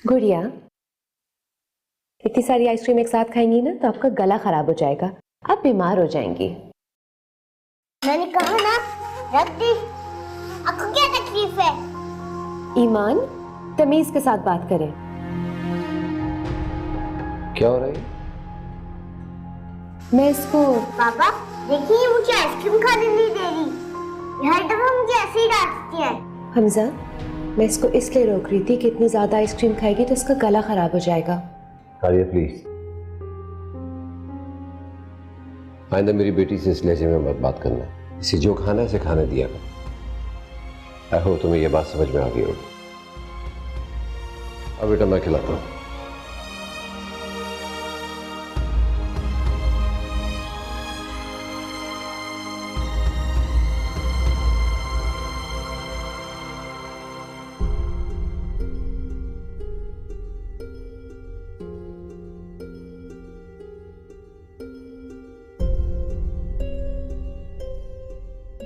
गुड़िया, इतनी सारी आइसक्रीम एक साथ खाएंगी ना तो आपका गला खराब हो जाएगा, आप बीमार हो जाएंगी। मैंने कहा ना, रख दी। आपको क्या तकलीफ है? ईमान, तमीज के साथ बात करें। क्या हो रहा है? मैं इसको पापा देखिए, मुझे आइसक्रीम खाने नहीं दे रही। हर दफा मुझे ऐसे ही डांटती है। हमजा, मैं इसको इसलिए रोक रही थी कि इतनी ज्यादा आइसक्रीम खाएगी तो इसका गला खराब हो जाएगा। आलिया प्लीज, आइंदा मेरी बेटी से इस लहजे में मत बात करना। इसे जो खाना है इसे खाने दिया कर। आई होप तुम्हें यह बात समझ में आ गई होगी। अब बेटा मैं खिलाता हूँ।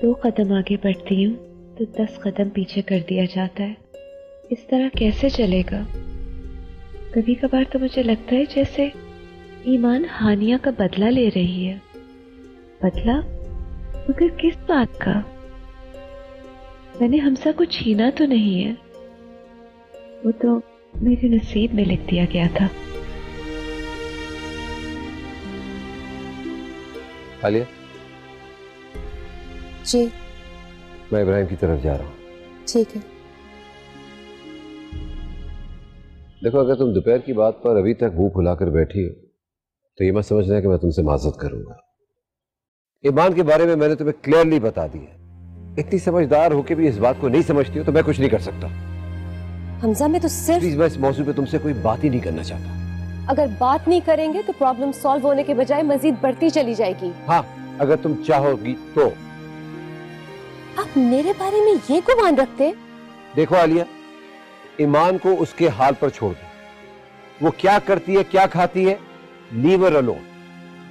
2 कदम आगे बढ़ती हूँ तो 10 कदम पीछे कर दिया जाता है। इस तरह कैसे चलेगा? कभी कभार तो मुझे लगता है जैसे ईमान हानिया का बदला ले रही है। बदला? मगर किस बात का? मैंने हमसा को छीना तो नहीं है, वो तो मेरे नसीब में लिख दिया गया था। आलिया जी मैं इब्राहिम की तरफ जा रहा हूँ। ठीक है। देखो, अगर तुम दोपहर की बात पर अभी तक मुंह फुलाकर बैठी हो तो ये मत समझना कि मैं तुमसे माजरत करूंगा। ईमान के बारे में मैंने तुम्हें क्लियरली बता दिया। इतनी समझदार होकर भी इस बात को नहीं समझती हो तो मैं कुछ नहीं कर सकता। हमजा, मैं तो सिर्फ प्लीज, मैं इस मौजूद पे तुमसे कोई बात ही नहीं करना चाहता। अगर बात नहीं करेंगे तो प्रॉब्लम सॉल्व होने के बजाय मजीद बढ़ती चली जाएगी। हाँ, अगर तुम चाहोगी तो। आप मेरे बारे में ये गुमान रखते? देखो आलिया, ईमान को उसके हाल पर छोड़ दो। वो क्या करती है, क्या खाती है, लीव हर अलोन।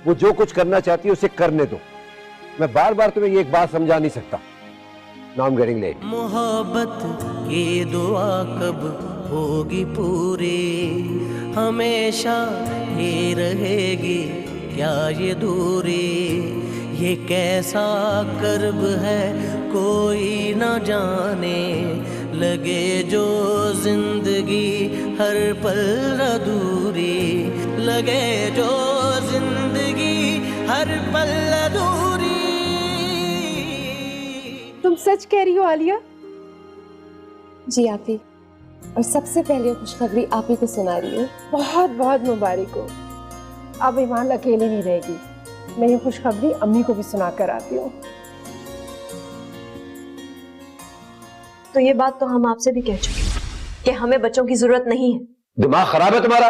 वो जो कुछ करना चाहती है उसे करने दो। मैं बार बार तुम्हें ये एक बात समझा नहीं सकता। Now I am getting late. मोहब्बत की दुआ कब होगी पूरी, हमेशा ही रहेगी क्या ये दूरी। ये कैसा कर्ब है कोई न जाने, लगे जो जिंदगी हर पल अधूरी, लगे जो जिंदगी हर पल अधूरी। तुम सच कह रही हो आलिया? जी आप ही, और सबसे पहले खुशखबरी आप ही को सुना रही हूँ। बहुत बहुत मुबारक हो। अब ईमान अकेली नहीं रहेगी। मैं ये खुशखबरी अम्मी को भी सुना कर आती हूँ। तो ये बात तो हम आपसे भी कह चुके हैं कि हमें बच्चों की जरूरत नहीं है। दिमाग खराब है तुम्हारा?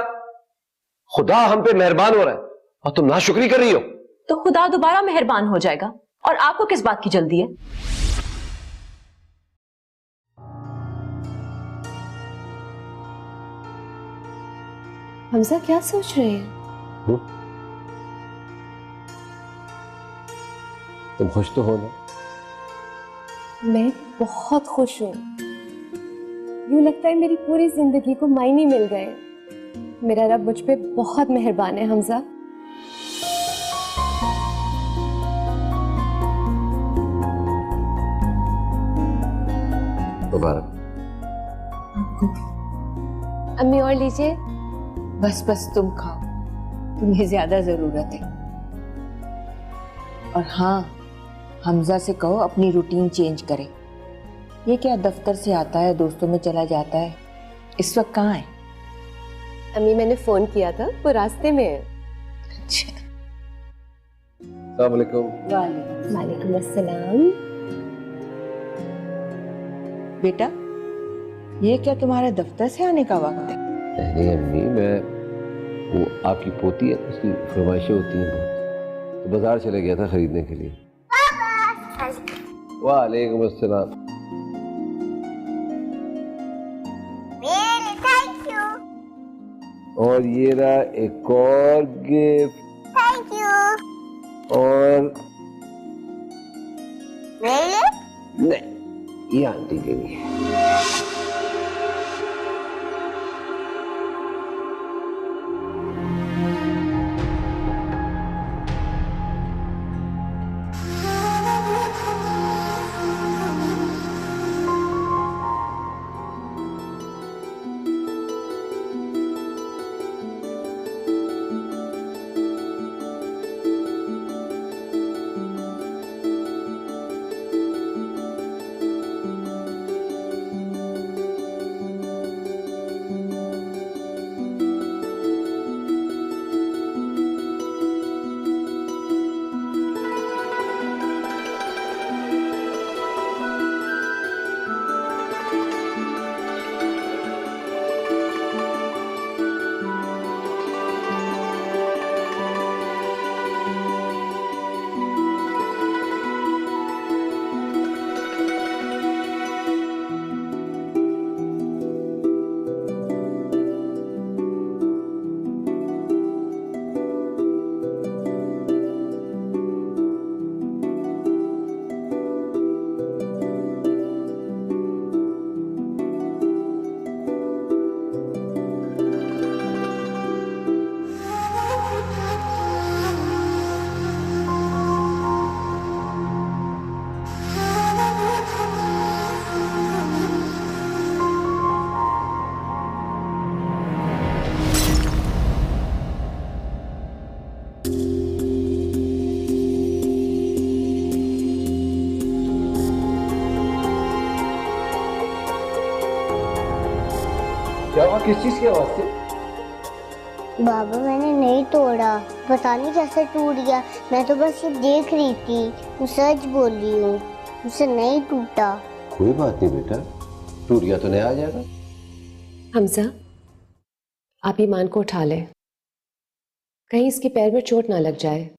खुदा हम पे मेहरबान हो रहा है और तुम नाशुक्री कर रही हो। तो खुदा दोबारा मेहरबान हो जाएगा, और आपको किस बात की जल्दी है? हमजा क्या सोच रहे हैं? तुम खुश तो हो ना? मैं बहुत खुश हूँ। यूं लगता है मेरी पूरी जिंदगी को मायने मिल गए। मेरा रब मुझ पे बहुत मेहरबान है हमजा। मुबारक। अम्मी और लीजिए। बस बस तुम खाओ, तुम्हें ज्यादा जरूरत है। और हाँ, हमजा से कहो अपनी रूटीन चेंज करे। ये क्या दफ्तर से आता है दोस्तों में चला जाता है, इस वक्त कहाँ है? अम्मी मैंने फोन किया था, वो रास्ते में है। अच्छा। अस्सलाम वालेकुम। वालेकुम अस्सलाम। बेटा, ये क्या तुम्हारे दफ्तर से आने का वक्त है? नहीं अम्मी, मैं वो आपकी पोती है, उसकी फरमाइशें होती हैं बहुत, तो बाजार चले गया था खरीदने के लिए। वालेकुम अस्सलाम। Thank you. और ये रहा एक और गिफ्ट। Thank you. और नहीं, ये आंटी के लिए। क्या हुआ? किस चीज की आवाज थी? बाबा मैंने नहीं तोड़ा, पता नहीं कैसे टूट गया। मैं तो बस ये देख रही थी, मैं सच बोल रही हूँ, मुझसे नहीं टूटा। कोई बात नहीं बेटा, टूट गया तो नया आ जाएगा। हमजा, आप ईमान को उठा लें, कहीं इसके पैर में चोट ना लग जाए।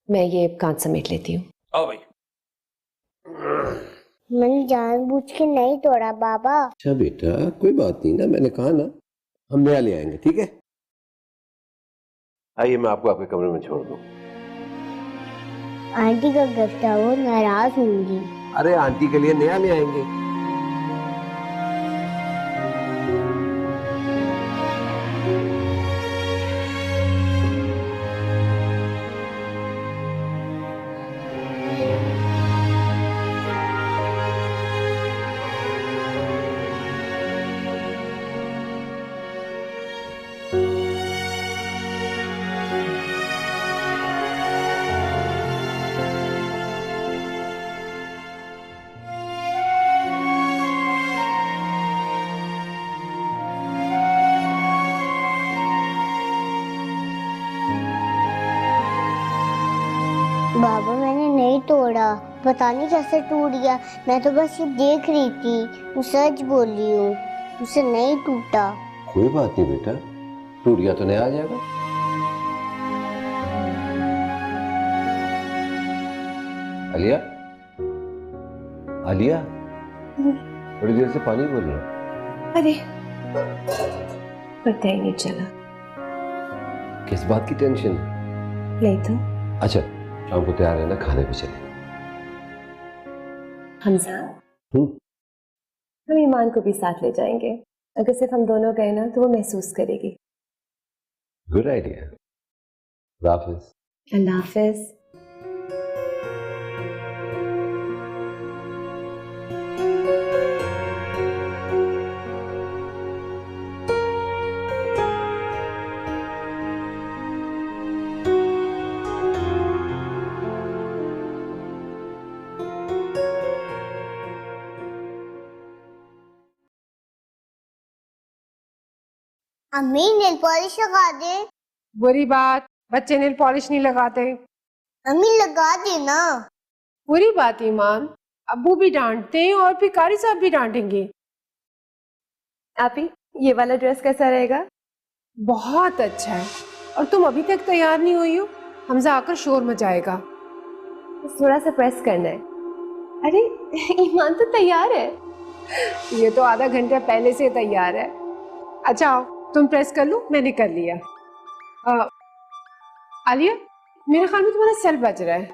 मैं ये कांच समेट लेती हूँ। आओ भाई। मैंने जानबूझ के नहीं तोड़ा बाबा। अच्छा बेटा, कोई बात नहीं ना, मैंने कहा ना हम नया ले आएंगे, ठीक है? आइए मैं आपको आपके कमरे में छोड़ दूं। आंटी का गिफ्ट है, वो नाराज होंगी। अरे आंटी के लिए नया ले आएंगे। बाबा मैंने नहीं तोड़ा, पता नहीं कैसे टूट गया। मैं तो बस ये देख रही थी, मैं सच बोल रही हूँ, मुझसे नहीं टूटा। कोई बात नहीं बेटा, टूट गया तो नया आ जाएगा। आलिया, आलिया, बड़ी देर से पानी बोल रहा हूँ। अरे पता ही नहीं चला। किस बात की टेंशन? नहीं तो अच्छा शाम को तैयार है ना, खाने पे चले। हमजा, हम ईमान को भी साथ ले जाएंगे। अगर सिर्फ हम दोनों गए ना तो वो महसूस करेगी। Good idea. हाफिज। अल्लाह हाफिज। अम्मी नेल पॉलिश लगा दे। बुरी बात, बच्चे नेल पॉलिश नहीं लगाते। अम्मी लगा दे ना। बुरी बात ईमान, अब्बू भी डांटते हैं और फिर कारी साहब भी डांटेंगे। आपी, ये वाला ड्रेस कैसा रहेगा? बहुत अच्छा है। और तुम अभी तक तैयार नहीं हुई हो, हमजा आकर शोर मचाएगा। थोड़ा सा प्रेस करना है। अरे ईमान तो तैयार है। ये तो आधा घंटा पहले से तैयार है। अच्छा आओ, तुम प्रेस कर लो, मैंने कर लिया। आलिया, मेरे ख्याल में तुम्हारा सेल बज रहा है।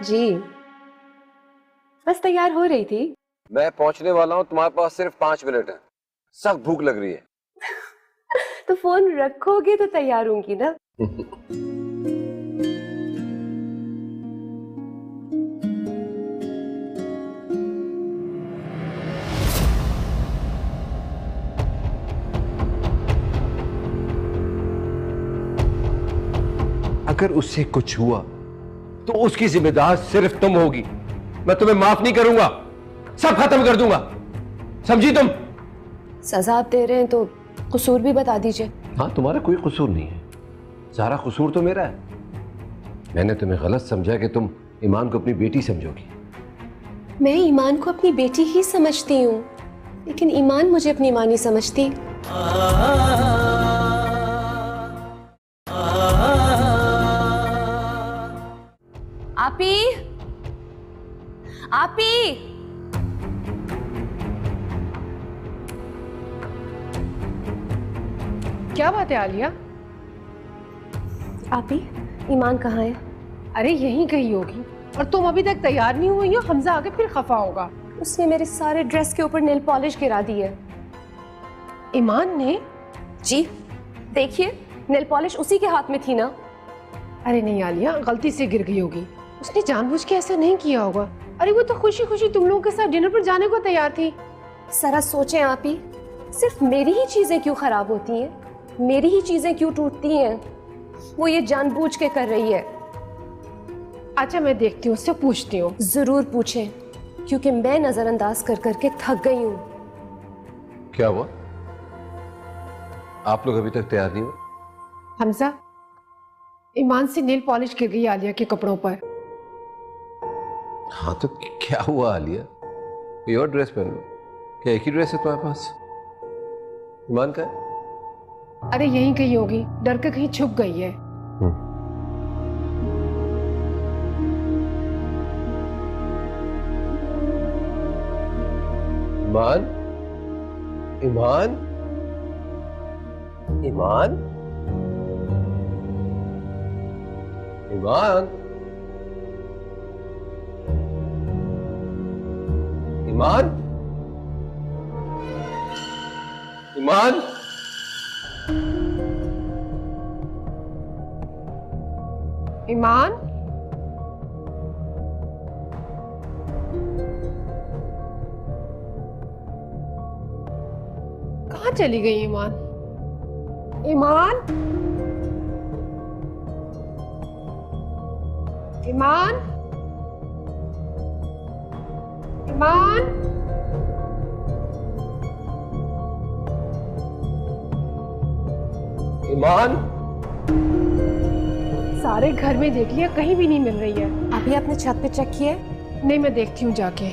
जी, बस तैयार हो रही थी। मैं पहुंचने वाला हूं, तुम्हारे पास सिर्फ 5 मिनट है। सख्त भूख लग रही है। तो फोन रखोगे तो तैयार होंगी ना। अगर उससे कुछ हुआ तो उसकी जिम्मेदार सिर्फ तुम होगी। मैं तुम्हें माफ नहीं करूंगा, सब खत्म कर दूंगा, समझी तुम? सजा आप दे रहे हैं तो कसूर भी बता दीजिए। हाँ, तुम्हारा कोई कसूर नहीं है, सारा कसूर तो मेरा है। मैंने तुम्हें गलत समझा कि तुम ईमान को अपनी बेटी समझोगी। मैं ईमान को अपनी बेटी ही समझती हूँ, लेकिन ईमान मुझे अपनी माँ नहीं समझती। आपी, आपी, क्या बात है आलिया? आपी, ईमान कहाँ है? अरे यहीं कहीं होगी, और तुम अभी तक तैयार नहीं हुई हो। हमजा आके फिर खफा होगा। उसने मेरे सारे ड्रेस के ऊपर नेल पॉलिश गिरा दी है। ईमान ने? जी देखिए, नेल पॉलिश उसी के हाथ में थी ना। अरे नहीं आलिया, गलती से गिर गई होगी, उसने जानबूझ के ऐसा नहीं किया होगा। अरे वो तो खुशी खुशी तुम लोगों के साथ डिनर पर जाने को तैयार थी। जरा सोचें आप ही, सिर्फ मेरी ही चीजें क्यों खराब होती हैं, मेरी ही चीजें क्यों टूटती हैं? वो ये जानबूझ के कर रही है। अच्छा मैं देखती हूँ, उससे पूछती हूँ। जरूर पूछें, क्योंकि मैं नजरअंदाज कर करके थक गई हूँ। क्या हुआ? आप लोग अभी तक तैयार नहीं हुए? हमजा, ईमान से नेल पॉलिश गिर गई आलिया के कपड़ों पर। हाँ तो क्या हुआ आलिया? ये और ड्रेस पहन लो। क्या एक ही ड्रेस है तुम्हारे पास? ईमान का है? अरे यहीं कहीं होगी, डर के कहीं छुप गई है। ईमान, ईमान, ईमान, ईमान, ईमान, ईमान, ईमान, कहाँ चली गई ईमान? ईमान, ईमान, ईमान, ईमान। सारे घर में देख लिया, कहीं भी नहीं मिल रही है। अभी आपने छत पे चेक किया है? नहीं, मैं देखती हूँ जाके।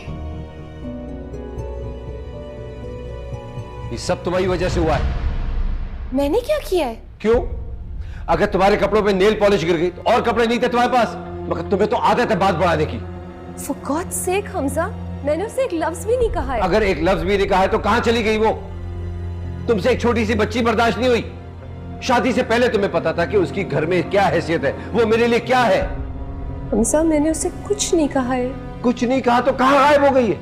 ये सब तुम्हारी वजह से हुआ है। मैंने क्या किया है? क्यों? अगर तुम्हारे कपड़ों पे नेल पॉलिश गिर गई तो और कपड़े नहीं थे तुम्हारे पास, मगर तुम्हें तो आदत है बात बढ़ाने की। For God's sake, हमजा, मैंने उसे एक लफ्ज भी नहीं कहा है। अगर एक लफ्ज भी नहीं कहा है तो कहां चली गई वो? तुमसे एक छोटी सी बच्ची बर्दाश्त नहीं हुई? शादी से पहले तुम्हें पता था कि उसकी घर में क्या हैसियत है, वो मेरे लिए क्या है। हमजा, मैंने उसे कुछ नहीं कहा है। कुछ नहीं कहा तो कहां गायब हो गई है?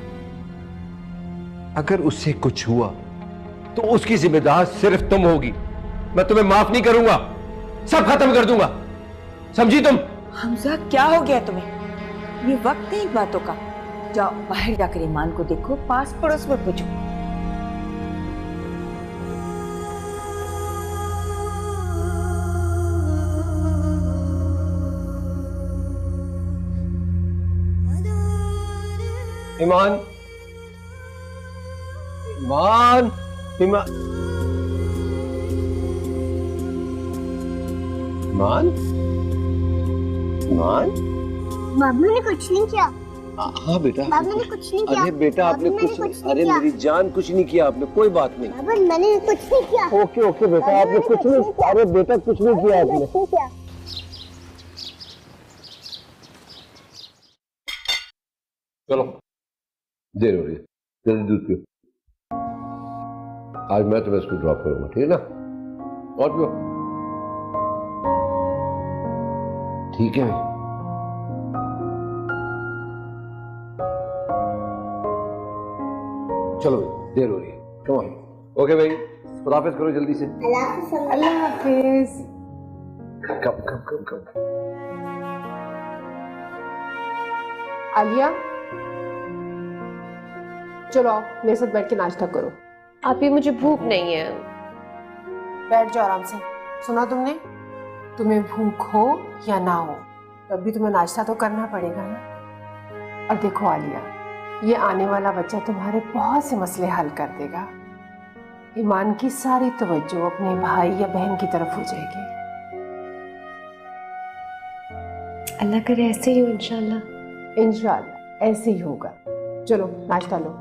अगर उससे कुछ हुआ तो उसकी जिम्मेदार सिर्फ तुम होगी। मैं तुम्हें माफ नहीं करूंगा, सब खत्म कर दूंगा, समझी तुम? हमजा क्या हो गया तुम्हें? ये वक्त है इन बातों का। जाओ बाहर जाकर ईमान को देखो, पास पड़ोस में पूछो। ईमान, ईमान, ईमान, ईमान, ईमान। बाबू ने कुछ नहीं किया। हाँ बेटा, बाबू ने कुछ नहीं किया। अरे बेटा आपने कुछ अरे मेरी जान कुछ नहीं किया आपने, कोई बात नहीं। बाबू मैंने कुछ नहीं किया। ओके ओके बेटा, आपने कुछ नहीं, अरे बेटा कुछ नहीं किया आपने। चलो देर हो रही है, जल्दी दूध पियो। आज मैं तुम्हें स्कूल ड्रॉप करूंगा, ठीक है ना? और पियो। ठीक है भाई। चलो देर हो रही है, कम ऑन। ओके भाई, खुदा हाफिज करो जल्दी से। अल्लाह हाफिज। कम कम कम कम। आलिया, चलो आओ, मेरे साथ बैठ के नाश्ता करो। आप ही, मुझे भूख नहीं है। बैठ जाओ आराम से। सुना तुमने? तुम्हें भूख हो या ना हो, तब भी तुम्हें नाश्ता तो करना पड़ेगा ना। और देखो आलिया, ये आने वाला बच्चा तुम्हारे बहुत से मसले हल कर देगा। ईमान की सारी तवज्जो अपने भाई या बहन की तरफ हो जाएगी। अल्लाह करे ऐसे ही हो इंशाल्लाह। इंशाल्लाह ऐसे ही होगा। चलो नाश्ता लो।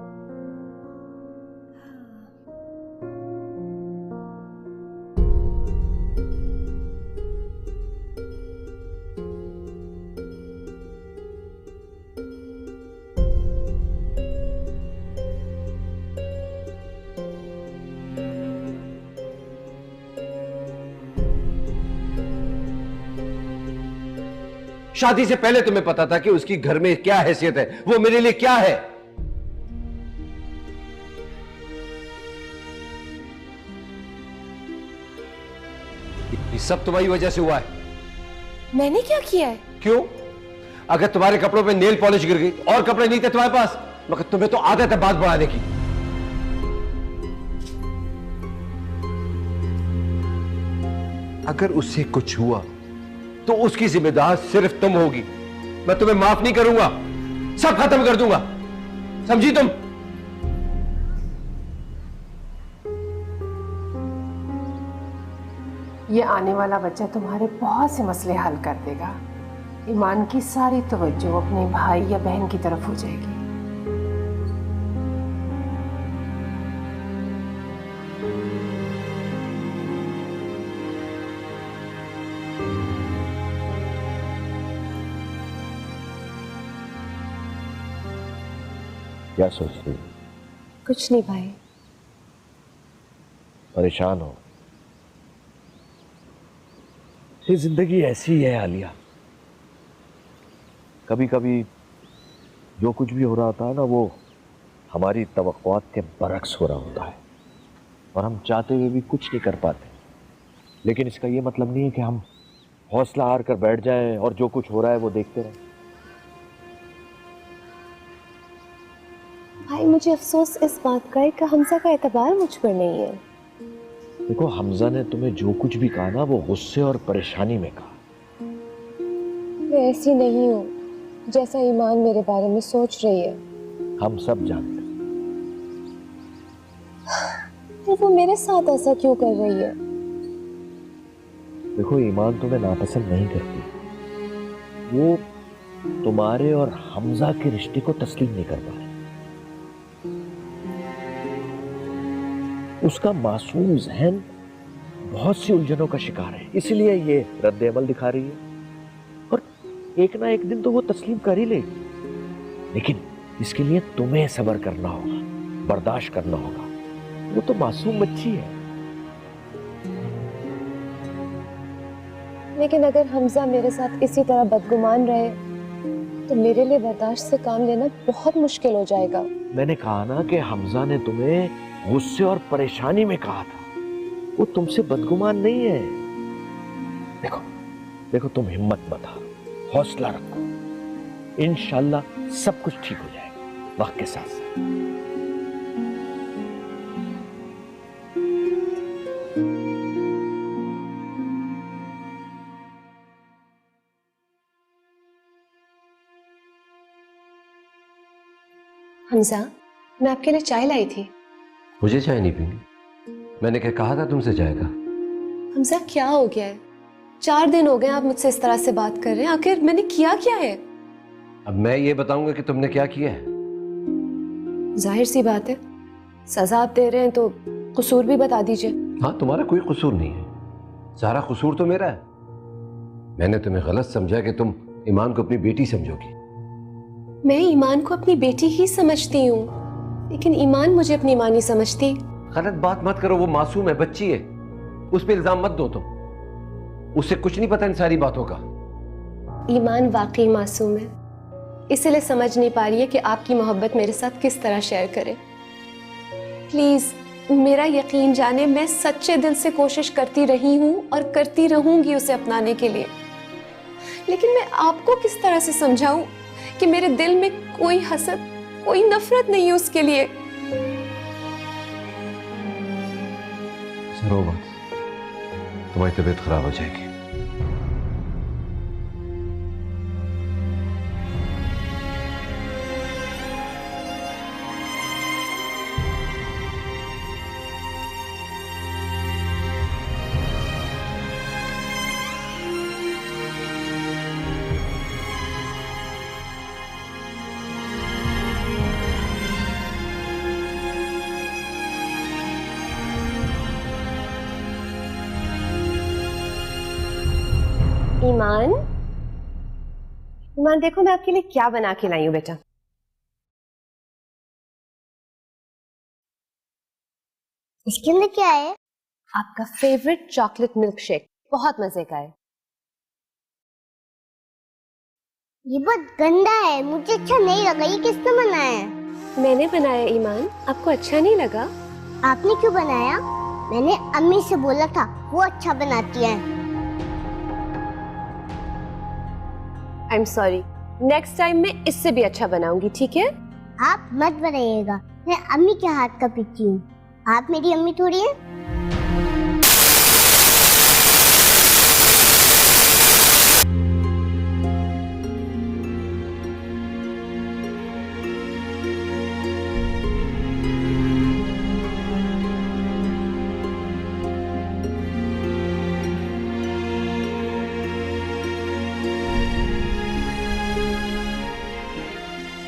शादी से पहले तुम्हें पता था कि उसकी घर में क्या हैसियत है, वो मेरे लिए क्या है। ये सब तुम्हारी वजह से हुआ है। मैंने क्या किया है? क्यों? अगर तुम्हारे कपड़ों पे नेल पॉलिश गिर गई और कपड़े नहीं थे तुम्हारे पास, मगर तुम्हें तो आदत है बात बढ़ाने की। अगर उससे कुछ हुआ तो उसकी जिम्मेदार सिर्फ तुम होगी। मैं तुम्हें माफ नहीं करूंगा, सब खत्म कर दूंगा, समझी तुम? ये आने वाला बच्चा तुम्हारे बहुत से मसले हल कर देगा। ईमान की सारी तवज्जो अपने भाई या बहन की तरफ हो जाएगी। क्या सोच रही हो? कुछ नहीं भाई। परेशान हो? ये जिंदगी ऐसी ही है आलिया। कभी कभी जो कुछ भी हो रहा होता है ना, वो हमारी तवक्कुआत के बरक्स हो रहा होता है और हम चाहते हुए भी कुछ नहीं कर पाते। लेकिन इसका ये मतलब नहीं है कि हम हौसला हार कर बैठ जाएं और जो कुछ हो रहा है वो देखते रहें। भाई मुझे अफसोस इस बात का है कि हमजा का एतबार मुझ पर नहीं है। देखो, हमजा ने तुम्हें जो कुछ भी कहा ना, वो गुस्से और परेशानी में कहा। मैं ऐसी नहीं हूँ जैसा ईमान मेरे बारे में सोच रही है। हम सब जानते हैं। तो वो मेरे साथ ऐसा क्यों कर रही है? देखो, ईमान तुम्हें नापसंद नहीं करती, वो तुम्हारे और हमजा के रिश्ते को तस्लीम नहीं कर पा रही। उसका मासूम जहन बहुत सी उलझनों का शिकार है, इसलिए ये रद्द अमल दिखा रही है और एक ना एक दिन तो वो तस्लीम कर ही लेगी। लेकिन इसके लिए तुम्हें सब्र करना होगा, बर्दाश्त करना होगा। वो तो मासूम बच्ची है। लेकिन अगर हमजा मेरे साथ इसी तरह बदगुमान रहे तो मेरे लिए बर्दाश्त से काम लेना बहुत मुश्किल हो जाएगा। मैंने कहा ना कि हमजा ने तुम्हें गुस्से और परेशानी में कहा था, वो तुमसे बदगुमान नहीं है। देखो देखो, तुम हिम्मत मत हारो, हौसला रखो, इंशाल्लाह सब कुछ ठीक हो जाएगा वक्त के साथ साथ। हमजा, मैं आपके लिए चाय लाई थी। मुझे चाय नहीं पीनी, मैंने क्या कहा था तुमसे चाय का? हमजा क्या हो गया है? 4 दिन हो गए आप मुझसे इस तरह से बात कर रहे हैं, आखिर मैंने किया क्या है? अब मैं ये बताऊंगा कि तुमने क्या किया है? जाहिर सी बात है, सजा आप दे रहे हैं तो कसूर भी बता दीजिए। हाँ, तुम्हारा कोई कसूर नहीं है, सारा कसूर तो मेरा है। मैंने तुम्हें गलत समझा कि तुम ईमान को अपनी बेटी समझोगी। मैं ईमान को अपनी बेटी ही समझती हूँ, लेकिन ईमान मुझे अपनी माँ नहीं समझती। गलत बात मत करो, वो मासूम है, बच्ची है, उस पर इल्जाम मत दो तुम। उसे कुछ नहीं पता इन सारी बातों का। ईमान वाकई मासूम है, इसलिए समझ नहीं पा रही है कि आपकी मोहब्बत मेरे साथ किस तरह शेयर करे। प्लीज मेरा यकीन जाने, मैं सच्चे दिल से कोशिश करती रही हूँ और करती रहूंगी उसे अपनाने के लिए। लेकिन मैं आपको किस तरह से समझाऊं कि मेरे दिल में कोई हसद, कोई नफरत नहीं है उसके लिए। रो मत, तुम्हारी तबीयत खराब हो जाएगी। ईमान, ईमान देखो मैं आपके लिए क्या बना के लाई हूं बेटा। इसके अंदर क्या है? आपका फेवरेट चॉकलेट मिल्क शेक, बहुत मजे का है। ये बहुत गंदा है, मुझे अच्छा नहीं लगा। ये किसने बनाया है? मैंने बनाया ईमान, आपको अच्छा नहीं लगा? आपने क्यों बनाया? मैंने अम्मी से बोला था, वो अच्छा बनाती है। I am sorry, next time मैं इससे भी अच्छा बनाऊंगी, ठीक है? आप मत बनाइएगा, मैं अम्मी के हाथ का पीती हूँ। आप मेरी अम्मी थोड़ी है।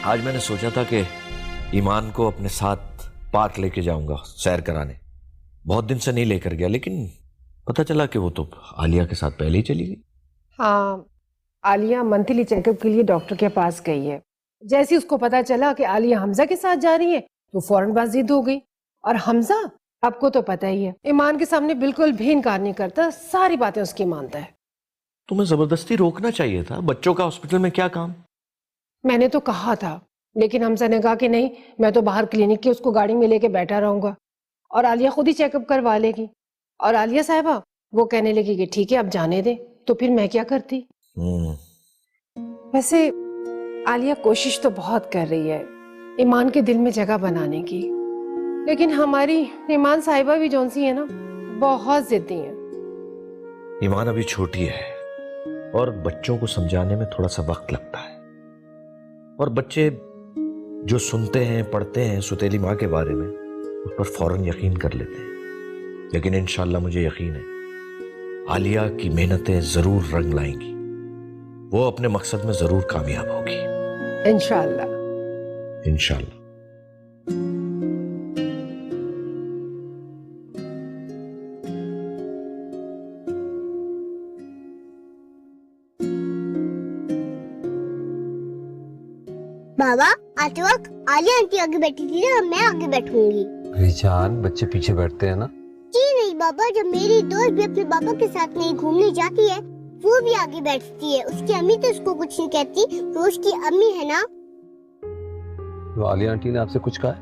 आज मैंने सोचा था कि ईमान को अपने साथ पार्क लेके जाऊंगा सैर कराने। बहुत दिन से नहीं लेकर गया, लेकिन पता चला कि वो तो आलिया के साथ पहले ही चली गई। हाँ, आलिया मंथली चेकअप के लिए डॉक्टर के पास गई है। जैसे उसको पता चला कि आलिया हमजा के साथ जा रही है तो फौरन बात जिद हो गई। और हमजा आपको तो पता ही है, ईमान के सामने बिल्कुल भी इनकार नहीं करता, सारी बातें उसकी मानता है। तुम्हें जबरदस्ती रोकना चाहिए था, बच्चों का हॉस्पिटल में क्या काम। मैंने तो कहा था, लेकिन हमजा ने कहा कि नहीं, मैं तो बाहर क्लिनिक की उसको गाड़ी में लेके बैठा रहूंगा और आलिया खुद ही चेकअप करवा लेगी। और आलिया साहिबा वो कहने लगी कि ठीक है अब जाने दे, तो फिर मैं क्या करती। वैसे आलिया कोशिश तो बहुत कर रही है ईमान के दिल में जगह बनाने की, लेकिन हमारी ईमान साहिबा भी जौन सी है ना, बहुत जिद्दी है। ईमान अभी छोटी है और बच्चों को समझाने में थोड़ा सा वक्त लगता है, और बच्चे जो सुनते हैं पढ़ते हैं सुतेली माँ के बारे में उस पर फौरन यकीन कर लेते हैं। लेकिन इंशाल्लाह मुझे यकीन है आलिया की मेहनतें जरूर रंग लाएंगी, वो अपने मकसद में जरूर कामयाब होगी। इंशाल्लाह इंशाल्लाह। बाबा आते वक्त आलिया आंटी आगे बैठी थी ना, मैं आगे बैठूंगी। रिजान, बच्चे पीछे बैठते हैं ना। जी नहीं बाबा, जब मेरी दोस्त भी अपने पापा के साथ नहीं घूमने जाती है वो भी आगे बैठती है। उसकी अम्मी तो उसको कुछ नहीं कहती, तो उसकी अम्मी है ना। तो आलिया आंटी ने आपसे कुछ कहा है?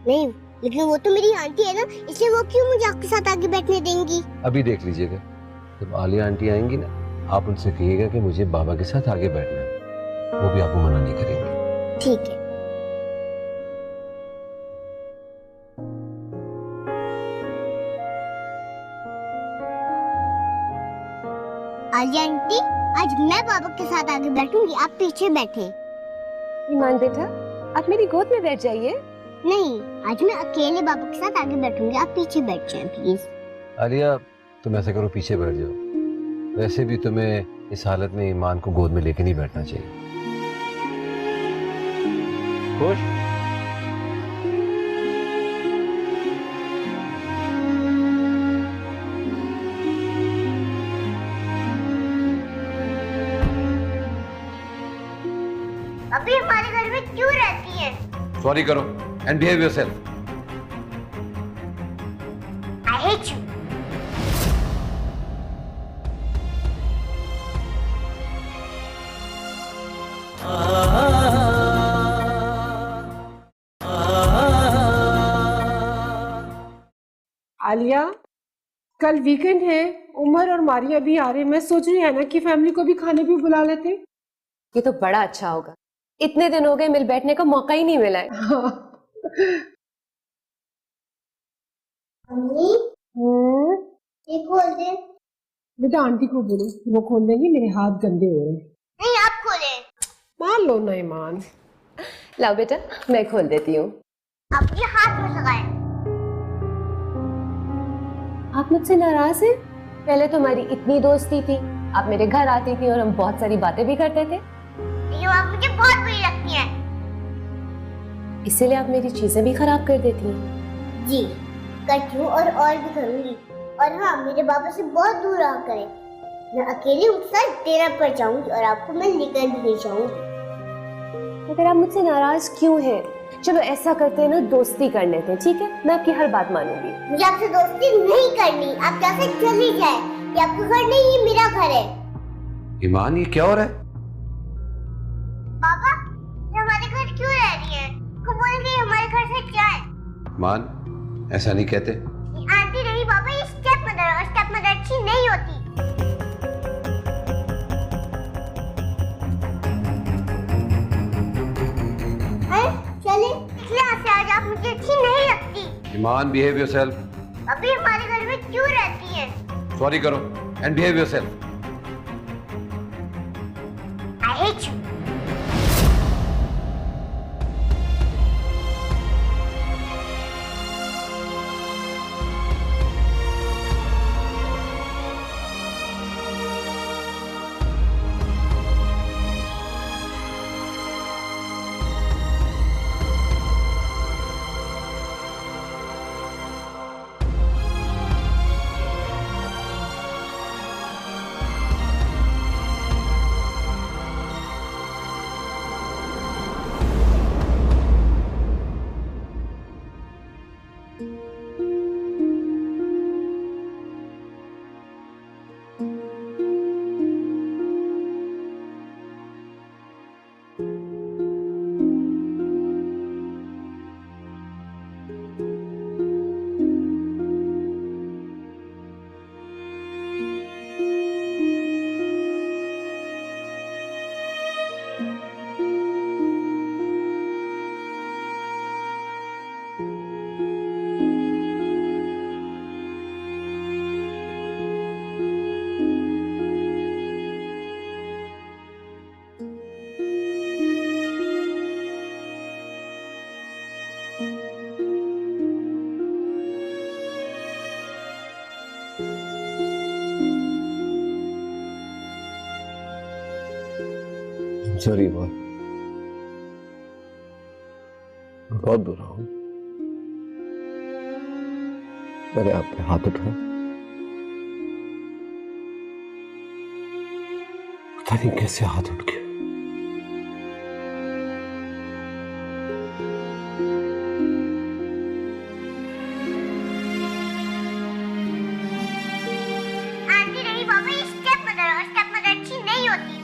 नहीं, लेकिन वो तो मेरी आंटी है ना, इसलिए वो क्यों मुझे आपके साथ आगे बैठने देंगी। अभी देख लीजिएगा, जब आलिया आंटी आएंगी ना, आप उनसे कहिएगा कि मुझे बाबा के साथ आगे बैठना है, वो भी आपको मना नहीं करेंगे। ठीक है। आलिया आंटी, आज मैं बाबा के साथ आगे बैठूंगी, आप पीछे बैठे। ईमान बेटा, आप मेरी गोद में बैठ जाइए। नहीं, आज मैं अकेले बाबा के साथ आगे बैठूंगी, आप पीछे बैठ जाएं प्लीज। आलिया, तुम ऐसा करो, पीछे बैठ जाओ। वैसे भी तुम्हें इस हालत में ईमान को गोद में लेके नहीं बैठना चाहिए। खुश? अभी हमारे घर में क्यों रहती है? सॉरी करो and behave yourself. I hate you. Alia, कल वीकेंड है, उमर और मारिया भी आ रहे हैं। मैं सोच रही है ना कि फैमिली को भी खाने भी बुला लेते। ये तो बड़ा अच्छा होगा, इतने दिन हो गए मिल बैठने का मौका ही नहीं मिला है। मम्मी, ये खोल दे। बेटा आंटी को बोलो, वो खोल देंगी, मेरे हाथ गंदे हो रहे हैं। नहीं, आप खोले। मान लो ना ईमान। लाओ बेटा, मैं खोल देती हूँ। आप ये हाथ में लगाए। आप मुझसे नाराज हैं? पहले तो हमारी इतनी दोस्ती थी, आप मेरे घर आती थी और हम बहुत सारी बातें भी करते थे। ये आप मुझे बहुत बुरी लगती हैं। इसीलिए आप मेरी चीजें भी खराब कर देती हैं। जी, करती हूँ और भी करूँगी। और हाँ, मेरे बाबा से बहुत दूर रहा करें। मैं अकेली उठकर डेरा पर जाऊंगी और आपको मैं लेकर भी नहीं जाऊंगी। अगर आप मुझसे नाराज क्यों हैं? चलो ऐसा करते हैं ना, दोस्ती कर लेते हैं, ठीक है? मैं आपकी हर बात मानूंगी। मुझे आपसे दोस्ती नहीं करनी, आप यहाँ से चली जाए। ये आपका घर नहीं, ये मेरा घर है। ईमान, ये क्या हो रहा है? पापा, ये हमारे घर क्यों रह रही है? को बोलेंगे हमारे घर से जाए। ईमान, ऐसा नहीं कहते। ये आंटी नहीं पापा, ये स्टेप मदर, और स्टेप मदर अच्छी नहीं होती। चले, इसलिए यहाँ से आज आप मुझे अच्छी नहीं लगती। Iman, behave yourself. अभी हमारे घर में क्यों रहती है? सॉरी करो and behave yourself. I hate you. Sorry Iman, बहुत बुरा हूं। मैंने आप पे हाथ उठाया, पता नहीं कैसे हाथ उठ गया। आंटी नहीं पापा, ये स्टेप मदर अच्छी नहीं होती।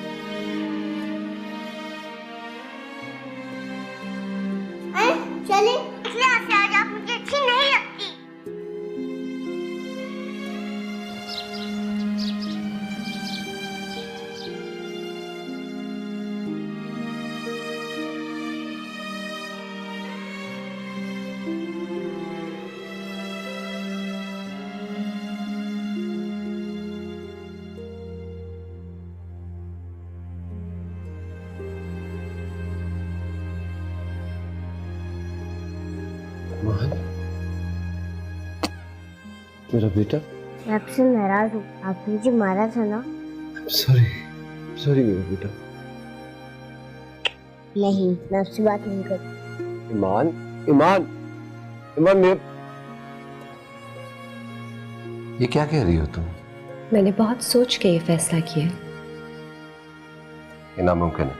चले इसलिए यहाँ से आज आप मुझे अच्छी नहीं लगती। ईमान, मेरा बेटा। मैं आपसे नाराज हूँ, आपने मुझे मारा था ना। सॉरी सॉरी मेरा बेटा। नहीं, मैं आपसे बात नहीं करती। ईमान ईमान ईमान, मेरे ये क्या कह रही हो तुम? मैंने बहुत सोच के ये फैसला किया। ये नामुमकिन है।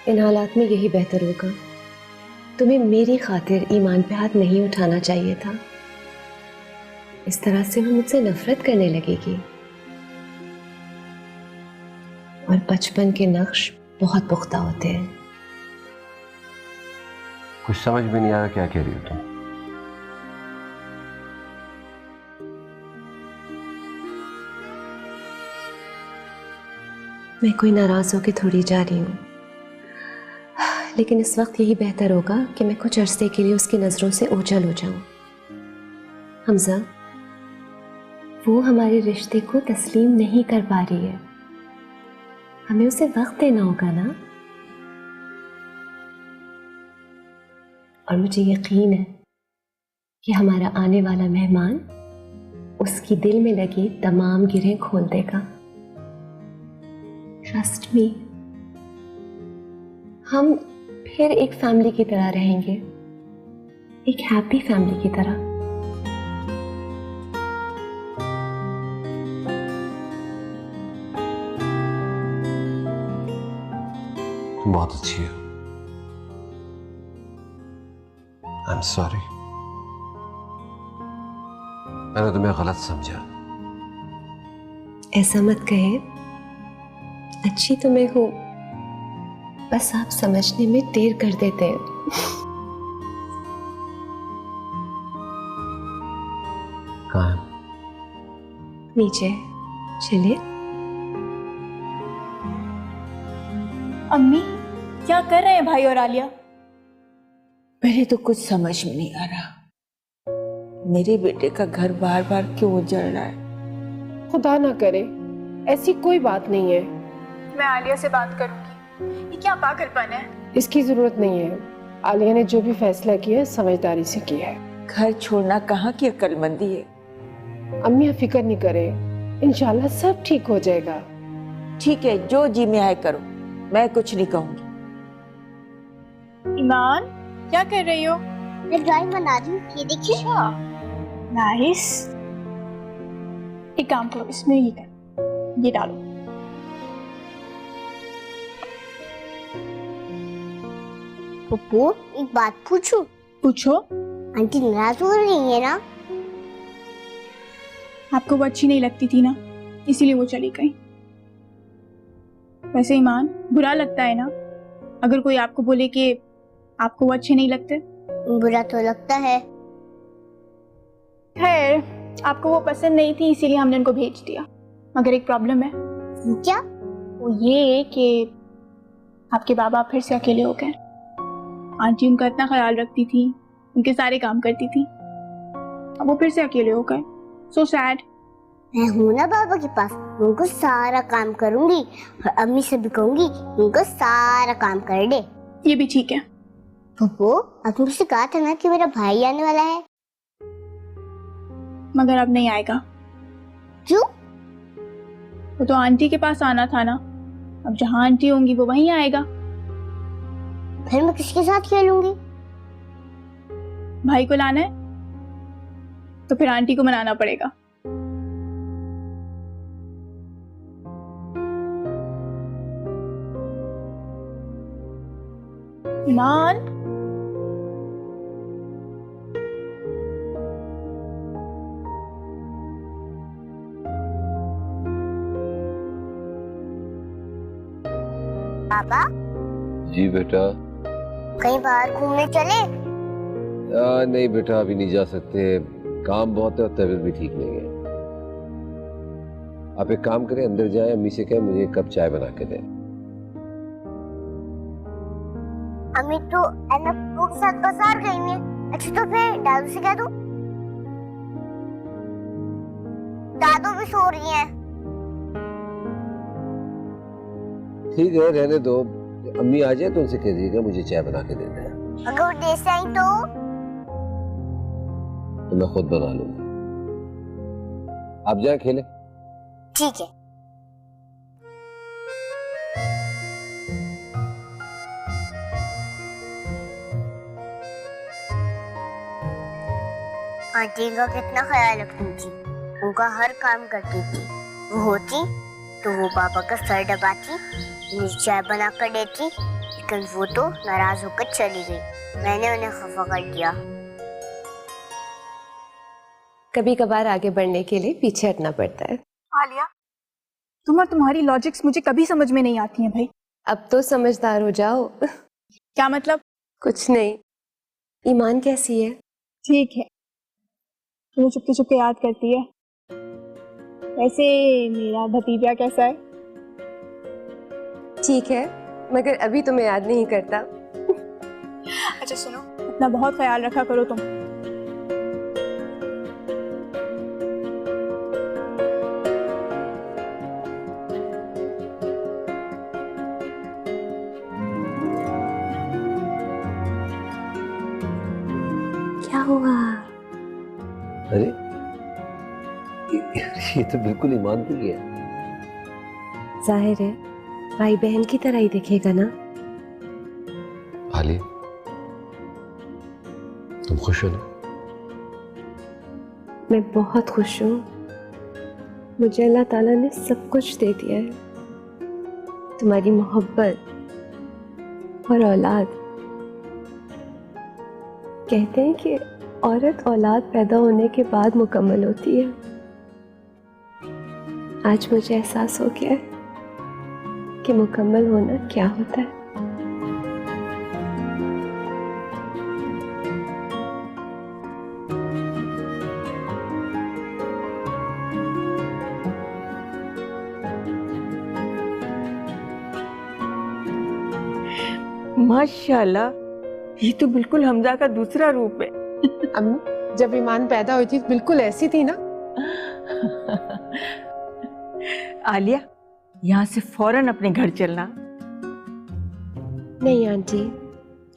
इन हालात में यही बेहतर होगा। तुम्हें मेरी खातिर ईमान पे हाथ नहीं उठाना चाहिए था। इस तरह से वो मुझसे नफरत करने लगेगी। और बचपन के नक्श बहुत पुख्ता होते हैं। कुछ समझ में नहीं आ रहा क्या कह रही हो तुम। मैं कोई नाराज होकर थोड़ी जा रही हूँ, लेकिन इस वक्त यही बेहतर होगा कि मैं कुछ अरसे के लिए उसकी नजरों से ओझल हो जाऊं। हमजा, वो हमारे रिश्ते को तस्लीम नहीं कर पा रही है। हमें उसे वक्त देना होगा ना। और मुझे यकीन है कि हमारा आने वाला मेहमान उसकी दिल में लगी तमाम गिरें खोल देगा। ट्रस्ट मी, हम फिर एक फैमिली की तरह रहेंगे, एक हैप्पी फैमिली की तरह। तुम बहुत अच्छी हो। आई एम सॉरी, मैंने तुम्हें गलत समझा। ऐसा मत कहे, अच्छी तो मैं हूं, बस आप समझने में देर कर देते हैं। कहाँ है? नीचे चलिए। अम्मी, क्या कर रहे हैं भाई और आलिया? मेरे तो कुछ समझ में नहीं आ रहा। मेरे बेटे का घर बार बार क्यों उजड़ रहा है? खुदा ना करे, ऐसी कोई बात नहीं है। मैं आलिया से बात करूंगी। ये क्या पागलपन है? इसकी जरूरत नहीं है। आलिया ने जो भी फैसला किया है समझदारी से किया है। घर छोड़ना कहाँ की अक्लमंदी है। अम्मी आप फिक्र नहीं करें, इंशाल्लाह सब ठीक हो जाएगा। ठीक है, जो जी में आए करो, मैं कुछ नहीं कहूंगी। ईमान, क्या कर रही हो? मैं ड्राइंग बना रही हूँ, ये देखिए। नाइस। एक काम करो, इसमें ये डालो। पप्पू, एक बात पूछूं? पूछो। आंटी नाराज हो रही है ना? आपको वो अच्छी नहीं लगती थी ना, इसीलिए वो चली गई। वैसे ईमान, बुरा लगता है ना अगर कोई आपको बोले कि आपको वो अच्छे नहीं लगते? बुरा तो लगता है। खैर, आपको वो पसंद नहीं थी इसीलिए हमने उनको भेज दिया। मगर एक प्रॉब्लम है। क्या? वो ये कि आपके बाबा फिर से अकेले हो गए। आंटी उनका इतना ख्याल रखती थी, उनके सारे काम करती थी, अब वो फिर से अकेले हो गए। So sad. मैं हूँ ना बाबा के पास, उनको सारा काम करूंगी और अम्मी से भी कहूंगी उनको सारा काम कर दे। ये भी ठीक है। पप्पू, आपने मुझसे कहा था ना कि मेरा भाई आने वाला है। मगर अब नहीं आएगा। क्यों? वो तो आंटी के पास आना था ना, अब जहाँ आंटी होंगी वो वहीं आएगा। फिर मैं किसके साथ खेलूंगी? भाई को लाना है तो फिर आंटी को मनाना पड़ेगा। ईमान, पापा जी बेटा। कहीं बाहर घूमने चले? नहीं बेटा, अभी नहीं जा सकते, काम बहुत है और तबीयत भी ठीक नहीं है। आप एक काम करें, अंदर जाएं, अम्मी से कहें मुझे एक कप चाय बना के दें। अम्मी तो अनक के साथ बाजार गई है। अच्छा तो फिर दादू से कह दूं? दादू भी सो रही हैं। ठीक है, रहने दो। अम्मी आ जाए तो उनसे कह दीजिएगा मुझे चाय बना के दे दें। अगर वो देर से आई तो मैं खुद बना लूंगा। आप जाएं खेलें। ठीक है। आंटी का कितना ख्याल रखती थी, उनका हर काम करती थी। वो होती तो वो पापा का सर दबाती, मुझे चाय बना कर देती, लेकिन वो तो नाराज होकर चली गई। मैंने उन्हें खफा कर दिया। कभी कभार आगे बढ़ने के लिए पीछे हटना पड़ता है। आलिया, तुम और तुम्हारी लॉजिक्स मुझे कभी समझ में नहीं आती हैं भाई। अब तो समझदार हो जाओ। क्या मतलब? कुछ नहीं। ईमान कैसी है? ठीक है, तुम्हें चुपके चुपके याद करती है। वैसे मेरा भतीजा कैसा है? ठीक है, मगर अभी तुम्हें याद नहीं करता। अच्छा सुनो, अपना बहुत ख्याल रखा करो तुम। क्या हुआ? अरे ये तो बिल्कुल ईमान की है। जाहिर है भाई बहन की तरह ही दिखेगा ना। आलिया, तुम खुश हो ना? मैं बहुत खुश हूँ। मुझे अल्लाह ताला ने सब कुछ दे दिया है, तुम्हारी मोहब्बत और औलाद। कहते हैं कि औरत औलाद पैदा होने के बाद मुकम्मल होती है। आज मुझे एहसास हो गया है कि मुकम्मल होना क्या होता है। माशाल्लाह, ये तो बिल्कुल हमजा का दूसरा रूप है। अम्मी, जब ईमान पैदा हुई थी बिल्कुल ऐसी थी ना। आलिया, यहाँ से फौरन अपने घर चलना। नहीं आंटी,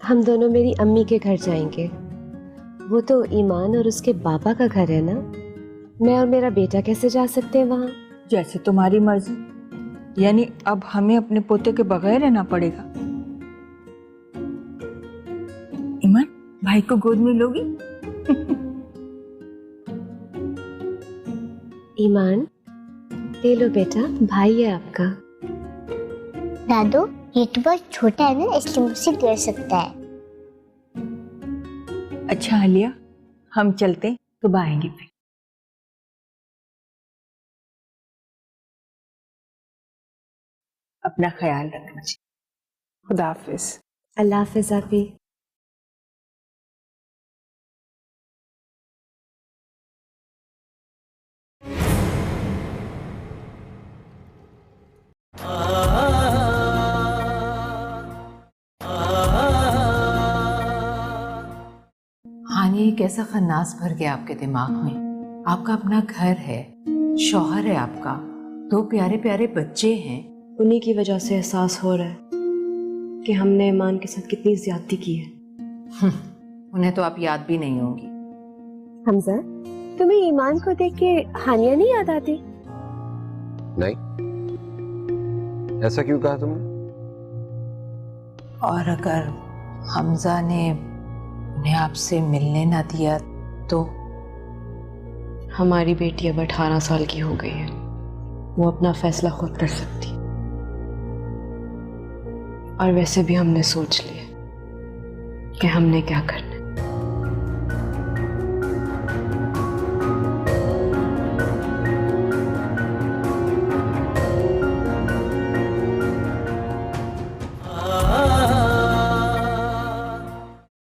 हम दोनों मेरी अम्मी के घर जाएंगे। वो तो ईमान और उसके बाबा का घर है ना। मैं और मेरा बेटा कैसे जा सकते हैं वहाँ? जैसे तुम्हारी मर्जी। यानी अब हमें अपने पोते के बगैर रहना पड़ेगा। ईमान, भाई को गोद में लोगी? ईमान, ले लो बेटा, भाई है आपका। दादू, ये तो बहुत छोटा है ना, इसलिए मुझसे गिर सकता है। अच्छा आलिया, हम चलते, सुबह आएंगे फिर। अपना ख्याल रखना। खुदा हाफिज। अल्लाह हाफिज आपी। हानिया, ये कैसा खन्नास भर गया आपके दिमाग में? आपका अपना घर है, शौहर है आपका, 2 प्यारे प्यारे बच्चे हैं। उन्हीं की वजह से एहसास हो रहा है कि हमने ईमान के साथ कितनी ज्यादती की है। उन्हें तो आप याद भी नहीं होंगी। हमजा, तुम्हें ईमान को देख के हानिया नहीं याद आती? नहीं, ऐसा क्यों कहा तुमने? और अगर हमजा ने उन्हें आपसे मिलने ना दिया तो? हमारी बेटी अब 18 साल की हो गई है, वो अपना फैसला खुद कर सकती। और वैसे भी हमने सोच लिया कि हमने क्या करना।